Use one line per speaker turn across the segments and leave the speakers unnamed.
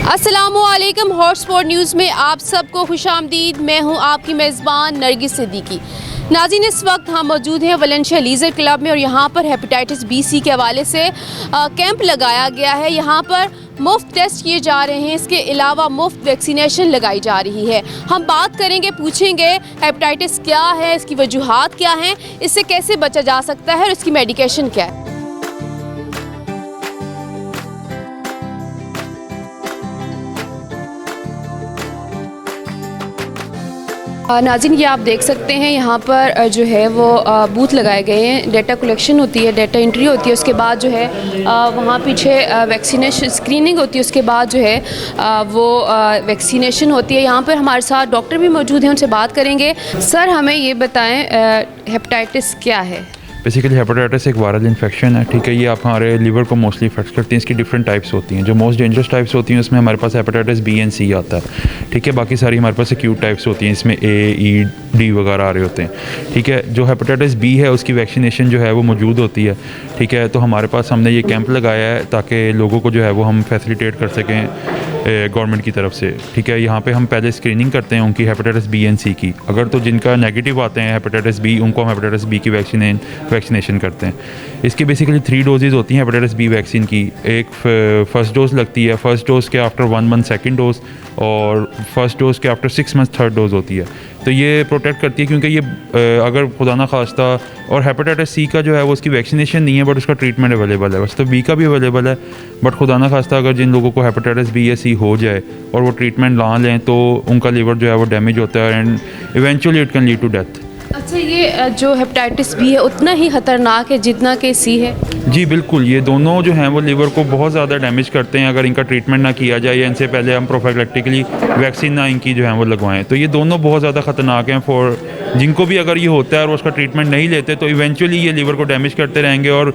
अस्सलामुअलैकुम। Hotspot news में आप सबको खुशामदीद। मैं हूं आपकी मेज़बान नरगिस सिद्दीकी। नाज़रीन, इस वक्त हम मौजूद हैं वलेंशिया लीज़र क्लब में और यहाँ पर हेपेटाइटिस बी सी के हवाले से कैंप लगाया गया है। यहाँ पर मुफ्त टेस्ट किए जा रहे हैं, इसके अलावा मुफ्त वैक्सीनेशन लगाई जा रही है। हम बात करेंगे, पूछेंगे हेपेटाइटिस क्या है, इसकी वजूहात क्या हैं, इससे कैसे बचा जा सकता है और इसकी मेडिकेशन क्या है। नाज़रीन, ये आप देख सकते हैं यहाँ पर जो है वो बूथ लगाए गए हैं। डाटा कलेक्शन होती है, डाटा एंट्री होती है, उसके बाद जो है वहाँ पीछे वैक्सीनेशन स्क्रीनिंग होती है, उसके बाद जो है वो वैक्सीनेशन होती है। यहाँ पर हमारे साथ डॉक्टर भी मौजूद हैं, उनसे बात करेंगे। सर, हमें ये बताएं हेपेटाइटिस क्या है?
बेसिकली हेपेटाइटिस एक वायरल इन्फेक्शन है, ठीक है। ये आप हमारे लीवर को मोस्टली इफेक्ट करती हैं। इसकी डिफरेंट टाइप्स होती हैं। जो मोस्ट डेंजरस टाइप्स होती हैं उसमें हमारे पास हेपेटाइटिस बी एंड सी आता है, ठीक है। बाकी सारी हमारे पास एक्यूट टाइप्स होती हैं, इसमें ए ई डी वगैरह आ रहे होते हैं, ठीक है। जो हेपेटाइटिस बी है उसकी वैक्सीनेशन जो है वो मौजूद होती है, ठीक है। तो हमारे पास हमने ये कैंप लगाया है ताकि लोगों को जो है वो हम फैसिलिटेट कर सकें गवर्नमेंट की तरफ से, ठीक है। यहाँ पे हम पहले स्क्रीनिंग करते हैं उनकी हेपेटाइटिस बी एंड सी की। अगर तो जिनका नेगेटिव आते हैं हेपेटाइटिस बी, उनको हम हेपेटाइटिस बी की वैक्सीनेशन करते हैं। इसकी बेसिकली 3 डोजेज़ होती हैं हेपेटाइटिस बी वैक्सीन की। एक फर्स्ट डोज लगती है, फर्स्ट डोज़ के आफ्टर 1 मंथ सेकेंड डोज, और फर्स्ट डोज़ के आफ्टर 6 मंथ थर्ड डोज होती है। तो ये प्रोटेक्ट करती है, क्योंकि ये अगर खुदा ना खास्ता, और हेपेटाइटिस सी का जो है वो उसकी वैक्सीनेशन नहीं है बट उसका ट्रीटमेंट अवेलेबल है। वैसे तो बी का भी अवेलेबल है, बट खुदा ना खास्ता अगर जिन लोगों को हेपेटाइटिस बी या सी हो जाए और वो ट्रीटमेंट ना लें तो उनका लीवर जो है वो डैमेज होता है and eventually it can lead to death.
अच्छा, ये जो हेपेटाइटिस बी है उतना ही ख़तरनाक है जितना कि सी है?
जी बिल्कुल, ये दोनों जो हैं वो लीवर को बहुत ज़्यादा डैमेज करते हैं अगर इनका ट्रीटमेंट ना किया जाए या इनसे पहले हम प्रोफिलैक्टिकली वैक्सीन ना इनकी जो है वो लगवाएं। तो ये दोनों बहुत ज़्यादा ख़तरनाक हैं फॉर जिनको भी अगर ये होता है और उसका ट्रीटमेंट नहीं लेते तो इवेंचुअली ये लीवर को डैमेज करते रहेंगे और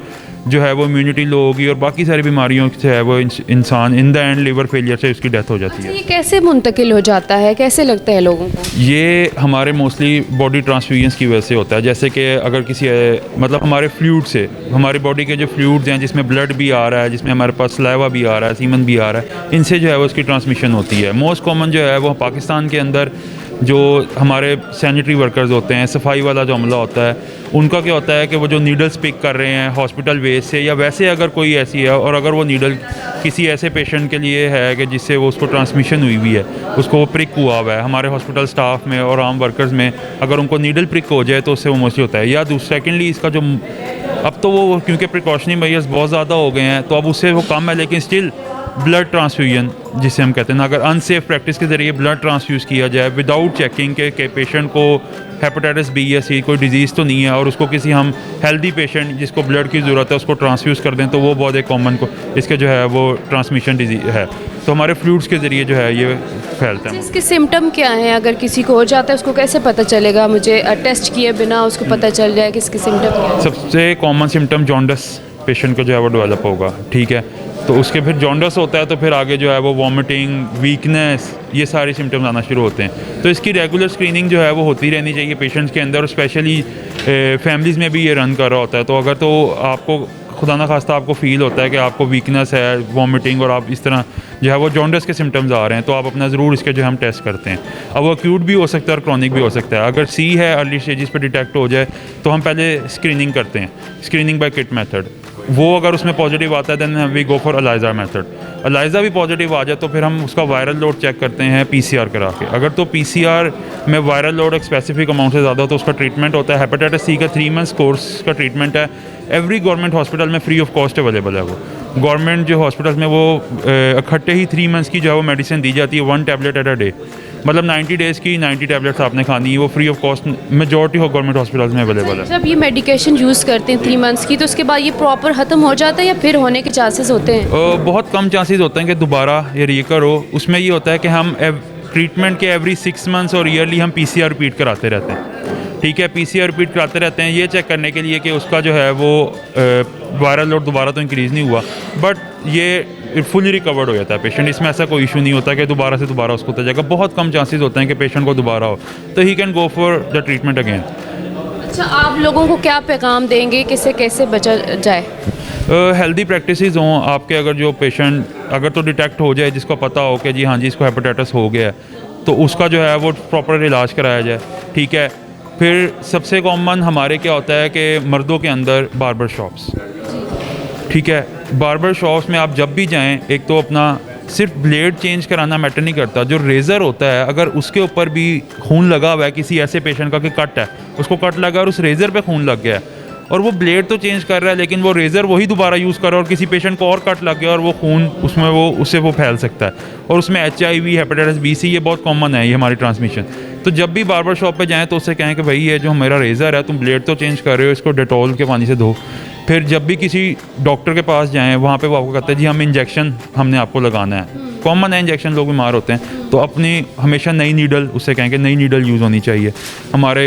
जो है वो इम्यूनिटी लो होगी और बाकी सारी बीमारियों से है वो इंसान in the end liver failure से उसकी डेथ हो जाती है।
ये कैसे मुंतकिल हो जाता है, कैसे लगता है लोगों को?
ये हमारे मोस्टली बॉडी ट्रांसफ्यूजन्स की वजह से होता है। जैसे कि अगर किसी मतलब हमारे फ्लूइड से, हमारी बॉडी के जो फ्लूइड्स हैं जिसमें ब्लड भी आ रहा है, जिसमें हमारे पास सलाइवा भी आ रहा है, सीमन भी आ रहा है, इनसे जो है वो उसकी ट्रांसमिशन होती है। मोस्ट कॉमन जो है वो पाकिस्तान के अंदर जो हमारे सैनिटरी वर्कर्स होते हैं, सफाई वाला जो अमला होता है, उनका क्या होता है कि वो जो नीडल्स पिक कर रहे हैं हॉस्पिटल वेस्ट से या वैसे अगर कोई ऐसी है और अगर वो नीडल किसी ऐसे पेशेंट के लिए है कि जिससे वो उसको ट्रांसमिशन हुई है, उसको वो प्रिक हुआ हुआ है, हमारे हॉस्पिटल स्टाफ में और आम वर्कर्स में अगर उनको नीडल प्रिक हो जाए तो उससे वो मोस्टली होता है। या सेकेंडली इसका जो अब तो वो क्योंकि प्रिकॉशनरी मेजर्स बहुत ज़्यादा हो गए हैं तो अब उससे वो कम है, लेकिन स्टिल ब्लड ट्रांसफ्यूजन जिसे हम कहते हैं ना, अगर अनसेफ प्रैक्टिस के ज़रिए ब्लड ट्रांसफ्यूज़ किया जाए विदाउट चेकिंग के पेशेंट को हेपेटाइटिस बी या सी कोई डिजीज़ तो नहीं है और उसको किसी हम हेल्दी पेशेंट जिसको ब्लड की ज़रूरत है उसको ट्रांसफ्यूज़ कर दें तो वो बहुत एक कॉमन को इसके जो है वो ट्रांसमिशन डिजीज़ है। तो हमारे फ्लूइड्स के ज़रिए जो है ये फैलता है।
इसके सिम्टम क्या हैं? अगर किसी को हो जाता है उसको कैसे पता चलेगा? मुझे टेस्ट किए बिना उसको पता चल जाए कि इसके सिम्टम क्या हैं?
सबसे कॉमन सिम्टम जॉन्डिस पेशेंट को जो है वो डेवलप होगा, ठीक है। तो उसके फिर जॉन्डिस होता है तो फिर आगे जो है वो वॉमिटिंग, वीकनेस, ये सारे सिम्टम्स आना शुरू होते हैं। तो इसकी रेगुलर स्क्रीनिंग जो है वो होती रहनी चाहिए पेशेंट्स के अंदर, और स्पेशली फैमिलीज़ में भी ये रन कर रहा होता है। तो अगर तो आपको खुदा ना खास्ता आपको फील होता है कि आपको वीकनेस है, वॉमिटिंग, और आप इस तरह जो है वो जॉन्डिस के सिम्टम्स आ रहे हैं तो आप अपना ज़रूर इसके जो है हम टेस्ट करते हैं। अब वो एक्यूट भी हो सकता है और क्रॉनिक भी हो सकता है। अगर सी है अर्ली स्टेजेस पर डिटेक्ट हो जाए तो हम पहले स्क्रीनिंग करते हैं, स्क्रीनिंग बाय किट मेथड। वो अगर उसमें पॉजिटिव आता है then we go for ELISA method. ELISA भी पॉजिटिव आ जाए तो फिर हम उसका वायरल लोड चेक करते हैं पीसीआर करा के। अगर तो पीसीआर में वायरल लोड एक स्पेसिफिक अमाउंट से ज़्यादा हो तो उसका ट्रीटमेंट होता है। हेपेटाइटिस सी का 3 मंथ्स कोर्स का ट्रीटमेंट है, एवरी गवर्नमेंट हॉस्पिटल में फ्री ऑफ कॉस्ट अवेलेबल है। वो गवर्नमेंट जो हॉस्पिटल में वो इकट्ठे ही 3 मंथ्स की जो है वो मेडिसिन दी जाती है, 1 टैबलेट एट अ डे, मतलब 90 डेज़ की 90 टैबलेट्स आपने खानी है, वो free of cost majority of government hospitals में अवेलेबल है।
जब ये मेडिकेशन यूज़ करते हैं 3 मंथ्स की तो उसके बाद ये प्रॉपर ख़त्म हो जाता है या फिर होने के चांसेस होते हैं?
बहुत कम चांसेस होते हैं कि दोबारा ये रिकर हो। उसमें ये होता है कि हम ट्रीटमेंट के एवरी 6 मंथ्स और ईयरली हम पीसीआर रिपीट कराते रहते हैं, ठीक है। पीसीआर रिपीट कराते रहते हैं ये चेक करने के लिए कि उसका जो है वो वायरल लोड दोबारा तो इंक्रीज़ नहीं हुआ, बट ये फुली रिकवर्ड हो जाता है पेशेंट। इसमें ऐसा कोई इशू नहीं होता कि दोबारा से दोबारा उसको होता जाएगा। बहुत कम चांसेस होते हैं कि पेशेंट को दोबारा हो, तो he can go for the treatment again.
अच्छा, आप लोगों को क्या पैगाम देंगे कि इससे कैसे बचा जाए?
हेल्दी प्रैक्टिसेस हों आपके। अगर जो पेशेंट अगर तो डिटेक्ट हो जाए, जिसको पता हो कि जी हाँ जी इसको हेपेटाइटिस हो गया है, तो उसका जो है वो प्रॉपर इलाज कराया जाए, ठीक है। फिर सबसे कॉमन हमारे क्या होता है कि मर्दों के अंदर बार्बर शॉप्स, ठीक है। बार्बर शॉप्स में आप जब भी जाएं, एक तो अपना सिर्फ ब्लेड चेंज कराना मैटर नहीं करता, जो रेज़र होता है अगर उसके ऊपर भी खून लगा हुआ है किसी ऐसे पेशेंट का कि कट है, उसको कट लगा और उस रेज़र पे खून लग गया है और वो ब्लेड तो चेंज कर रहा है लेकिन वो रेज़र वही दोबारा यूज़ कर रहा है और किसी पेशेंट को और कट लग गया और वो खून उसमें उससे फैल सकता है और उसमें HIV, हेपेटाइटिस B, C ये बहुत कॉमन है, ये हमारी ट्रांसमिशन। तो जब भी बार्बर शॉप पे जाएं तो उससे कहें कि भाई ये जो मेरा रेज़र है तुम ब्लेड तो चेंज कर रहे हो, इसको डेटॉल के पानी से धो। फिर जब भी किसी डॉक्टर के पास जाएं, वहाँ पे वो आपको कहते हैं जी हम इंजेक्शन हमने आपको लगाना है, कॉमन है इंजेक्शन, लोग बीमार होते हैं, तो अपनी हमेशा नई नीडल, उससे कहें कि नई नीडल यूज़ होनी चाहिए। हमारे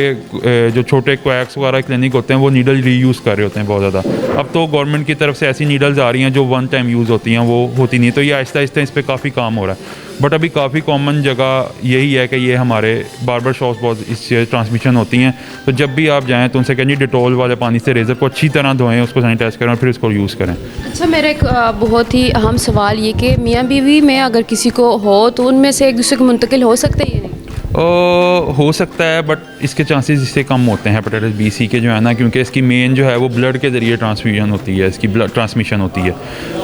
जो छोटे क्वैक्स वगैरह क्लिनिक होते हैं वो नीडल रीयूज़ कर रहे होते हैं बहुत ज़्यादा। अब तो गवर्नमेंट की तरफ से ऐसी नीडल्स आ रही हैं जो वन टाइम यूज़ होती हैं, वो होती नहीं, तो ये आहिस्ता आहिस्ता इस पर काफ़ी काम हो रहा है। बट अभी काफ़ी कॉमन जगह यही है कि ये हमारे बार्बर शॉप्स बहुत इससे ट्रांसमिशन होती हैं, तो जब भी आप जाएँ तो उनसे कहें जी डिटॉल वाले पानी से रेज़र को अच्छी तरह धोएं, उसको सैनिटाइज करें और फिर इसको यूज़ करें।
अच्छा, मेरा एक बहुत ही अहम सवाल ये कि मियाँ बीवी में अगर किसी को हो तो उनमें से एक दूसरे को मुंतकिल हो सकता है या नहीं?
हो सकता है, बट इसके चांसेस इससे कम होते हैं हेपेटाइटिस B, C के जो है ना, क्योंकि इसकी मेन जो है वो ब्लड के ज़रिए ट्रांसफ्यूजन होती है, इसकी ब्लड ट्रांसमिशन होती है,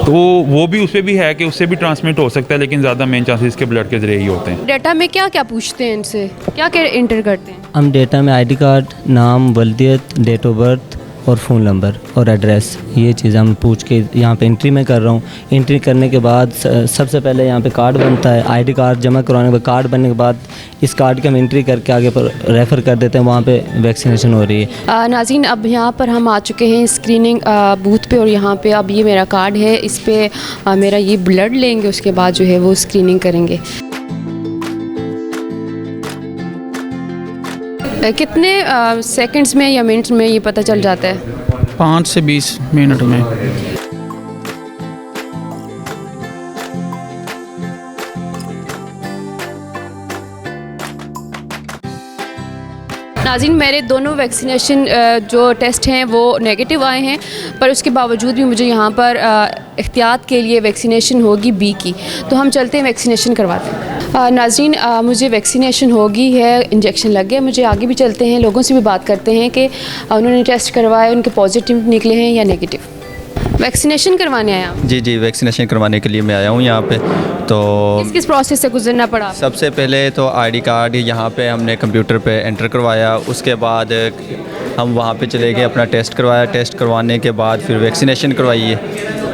तो वो भी उससे भी है कि उससे भी ट्रांसमिट हो सकता है, लेकिन ज़्यादा मेन चांसेस इसके ब्लड के ज़रिए ही होते हैं।
डाटा में क्या क्या पूछते हैं इनसे, क्या क्या इंटर करते हैं?
हम डेटा में ID कार्ड, नाम, वल्दियत, डेट ऑफ बर्थ और फ़ोन नंबर और एड्रेस, ये चीज़ हम पूछ के यहाँ पे एंट्री में कर रहा हूँ। एंट्री करने के बाद सबसे पहले यहाँ पे कार्ड बनता है, ID कार्ड जमा करवाने के बाद, कार्ड बनने के बाद इस कार्ड की हम एंट्री करके आगे पर रेफ़र कर देते हैं, वहाँ पे वैक्सीनेशन हो रही है।
नाज़रीन, अब यहाँ पर हम आ चुके हैं स्क्रीनिंग बूथ पे और यहाँ पे अब ये मेरा कार्ड है, इस पर मेरा ये ब्लड लेंगे, उसके बाद जो है वो स्क्रीनिंग करेंगे। कितने सेकंड्स में या मिनट्स में ये पता चल जाता है?
5 से 20 मिनट में।
नाज़रीन, मेरे दोनों वैक्सीनेशन जो टेस्ट हैं वो नेगेटिव आए हैं, पर उसके बावजूद भी मुझे यहाँ पर एहतियात के लिए वैक्सीनेशन होगी B की, तो हम चलते हैं वैक्सीनेशन करवाते हैं। नाज़रीन, मुझे वैक्सीनेशन होगी है, इंजेक्शन लग गया, मुझे आगे भी चलते हैं, लोगों से भी बात करते हैं कि उन्होंने टेस्ट करवाए, उनके पॉजिटिव निकले हैं या नेगेटिव। वैक्सीनेशन करवाने आया आप?
जी, वैक्सीनेशन करवाने के लिए मैं आया हूँ यहाँ पे। तो
किस प्रोसेस से गुजरना पड़ा?
सबसे पहले तो ID कार्ड यहाँ पे हमने कंप्यूटर पे एंटर करवाया, उसके बाद हम वहाँ पे चले गए, अपना टेस्ट करवाया, टेस्ट करवाने के बाद फिर वैक्सीनेशन करवाई है।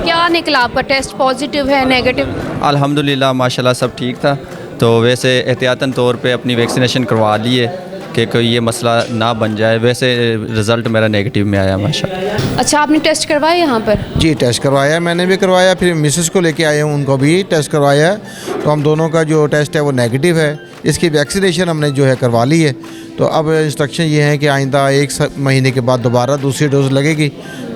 क्या निकला आपका टेस्ट, पॉजिटिव है नेगेटिव?
अल्हम्दुलिल्लाह माशाल्लाह सब ठीक था, तो वैसे एहतियातन तौर पे अपनी वैक्सीनेशन करवा लिए कि कोई ये मसला ना बन जाए। वैसे रिज़ल्ट मेरा नेगेटिव में आया माशाल्लाह।
अच्छा, आपने टेस्ट करवाया यहाँ पर?
जी, टेस्ट करवाया, मैंने भी करवाया, फिर मिसेस को लेके आए हूँ, उनको भी टेस्ट करवाया, तो हम दोनों का जो टेस्ट है वो नेगेटिव है। इसकी वैक्सीनेशन हमने जो है करवा ली है, तो अब इंस्ट्रक्शन ये है कि आइंदा 1 महीने के बाद दोबारा दूसरी डोज़ लगेगी,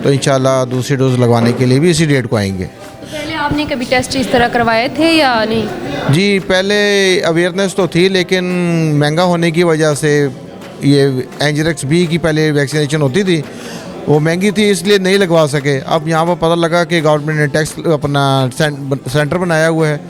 तो इंशाल्लाह दूसरी डोज़ लगवाने के लिए भी इसी डेट को आएंगे।
पहले आपने कभी टेस्ट इस तरह करवाए थे या नहीं?
जी, पहले अवेयरनेस तो थी, लेकिन महंगा होने की वजह से ये एंजरेक्स B की पहले वैक्सीनेशन होती थी, वो महंगी थी इसलिए नहीं लगवा सके। अब यहाँ पर पता लगा कि गवर्नमेंट ने टैक्स अपना सेंटर बनाया हुआ है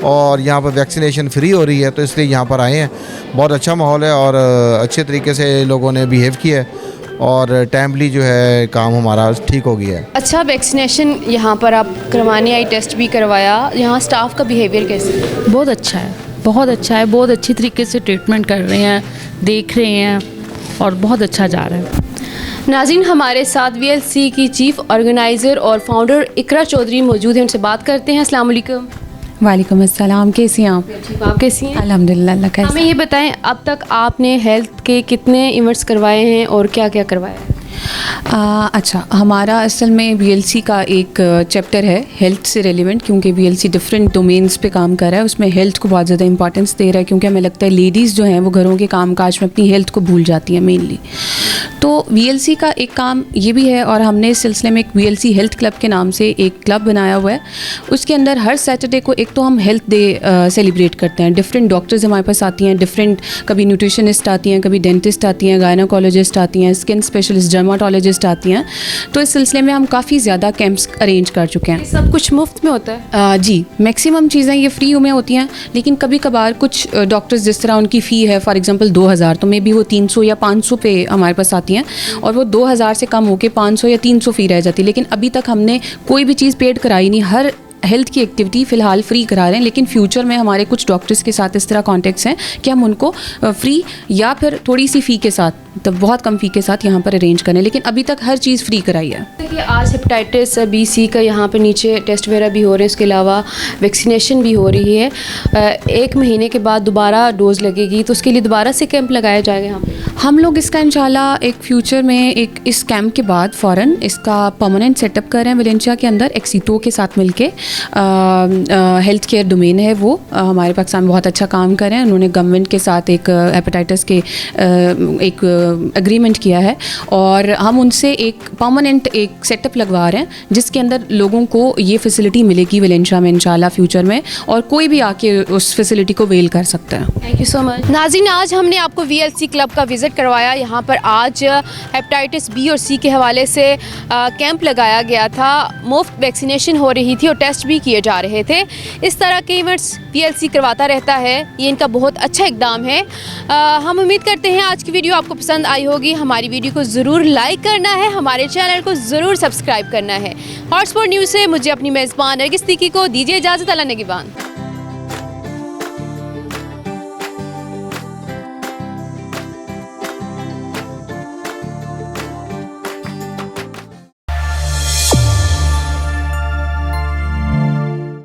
और यहाँ पर वैक्सीनेशन फ्री हो रही है, तो इसलिए यहाँ पर आए हैं। बहुत अच्छा माहौल है और अच्छे तरीके से लोगों ने बिहेव किया है और टाइमली जो है काम हमारा ठीक हो गया है।
अच्छा, वैक्सीनेशन यहाँ पर आप करवाने आई, टेस्ट भी करवाया, यहाँ स्टाफ का बिहेवियर कैसे है?
बहुत अच्छा है, बहुत अच्छा है, बहुत अच्छी तरीके से ट्रीटमेंट कर रहे हैं, देख रहे हैं और बहुत अच्छा जा रहा है।
नाज़रीन, हमारे साथ VLC की चीफ़ ऑर्गेनाइज़र और फाउंडर इकरा चौधरी मौजूद हैं, उनसे बात करते हैं। अस्सलाम वालेकुम।
वालेकुम अस्सलाम, कैसी हैं आप?
ठीक, आप कैसी हैं?
अल्हम्दुलिल्लाह, अल्लाह का।
हमें ये बताएं, अब तक आपने हेल्थ के कितने इवेंट्स करवाए हैं और क्या क्या करवाया है?
अच्छा, हमारा असल में VLC का एक चैप्टर है हेल्थ से रेलिवेंट, क्योंकि VLC डिफरेंट डोमेन्स पे काम कर रहा है, उसमें हेल्थ को बहुत ज़्यादा इंपॉर्टेंस दे रहा है, क्योंकि हमें लगता है लेडीज़ जो हैं वो घरों के काम काज में अपनी हेल्थ को भूल जाती हैं मेनली। तो VLC का एक काम ये भी है, और हमने इस सिलसिले में एक VLC हेल्थ क्लब के नाम से एक क्लब बनाया हुआ है। उसके अंदर हर सैटरडे को एक तो हम हेल्थ डे सेलिब्रेट करते हैं। डिफरेंट डॉक्टर्स हमारे पास आती हैं, डिफरेंट, कभी न्यूट्रिशनिस्ट आती हैं, कभी डेंटिस्ट आती हैं, गायनाकोलॉजिस्ट आती हैं, स्किन स्पेशलिस्ट, डर्माटोलॉजिस्ट आती हैं। तो इस सिलसिले में हम काफ़ी ज़्यादा कैंप्स अरेंज कर चुके हैं।
ये सब कुछ मुफ्त में होता है?
जी, मैक्सिमम चीज़ें ये फ्री में होती हैं, लेकिन कभी कभार कुछ डॉक्टर्स जिस तरह उनकी फ़ी है फॉर एग्जांपल 2000, तो मे बी वो 300 या 500 पे हमारे पास आती हैं और वो 2000 से कम होके 500 या 300 फ़ी रह जाती है। लेकिन अभी तक हमने कोई भी चीज़ पेड कराई नहीं, हर हेल्थ की एक्टिविटी फ़िलहाल फ्री करा रहे हैं। लेकिन फ्यूचर में हमारे कुछ डॉक्टर्स के साथ इस तरह कॉन्टेक्ट्स हैं कि हम उनको फ्री या फिर थोड़ी सी फ़ी के साथ, तो बहुत कम फ़ी के साथ यहाँ पर अरेंज करें, लेकिन अभी तक हर चीज़ फ्री कराई है।
देखिए, आज हेपेटाइटिस बी सी का यहाँ पर नीचे टेस्ट वगैरह भी हो रहे हैं, इसके अलावा वैक्सीनेशन भी हो रही है। 1 महीने के बाद दोबारा डोज़ लगेगी, तो उसके लिए दोबारा से कैंप लगाया जाएगा यहाँ पर?
हम लोग इसका इंशाल्लाह एक फ्यूचर में एक इस कैंप के बाद फ़ौरन इसका परमानेंट सेटअप कर रहे हैं वलेंशिया के अंदर एक्सीटो के साथ मिलके। हेल्थ केयर डोमेन है वो, हमारे पाकिस्तान में बहुत अच्छा काम कर रहे हैं। उन्होंने गवर्नमेंट के साथ एक हेपेटाइटिस के एक एग्रीमेंट किया है और हम उनसे एक परमानेंट एक सेटअप लगवा रहे हैं जिसके अंदर लोगों को ये फैसिलिटी मिलेगी वलेंशिया में इंशाल्लाह फ्यूचर में, और कोई भी आके उस फैसिलिटी को वेल कर सकता है।
Thank you so much. नाज़रीन, आज हमने आपको VLC क्लब का विज़िट करवाया। यहाँ पर आज हेपेटाइटिस बी और सी के हवाले से कैंप लगाया गया था, मुफ्त वैक्सीनेशन हो रही थी और टेस्ट भी किए जा रहे थे। इस तरह के इवेंट्स VLC करवाता रहता है, ये इनका बहुत अच्छा इकदाम है। हम उम्मीद करते हैं आज की वीडियो आपको पसंद आई होगी। हमारी वीडियो को ज़रूर लाइक करना है, हमारे चैनल को ज़रूर सब्सक्राइब करना है। हॉटस्पॉट न्यूज़ से मुझे अपनी मेज़बान नरगिस सिद्दीकी को दीजिए इजाज़त। अल्लाह निगहबान।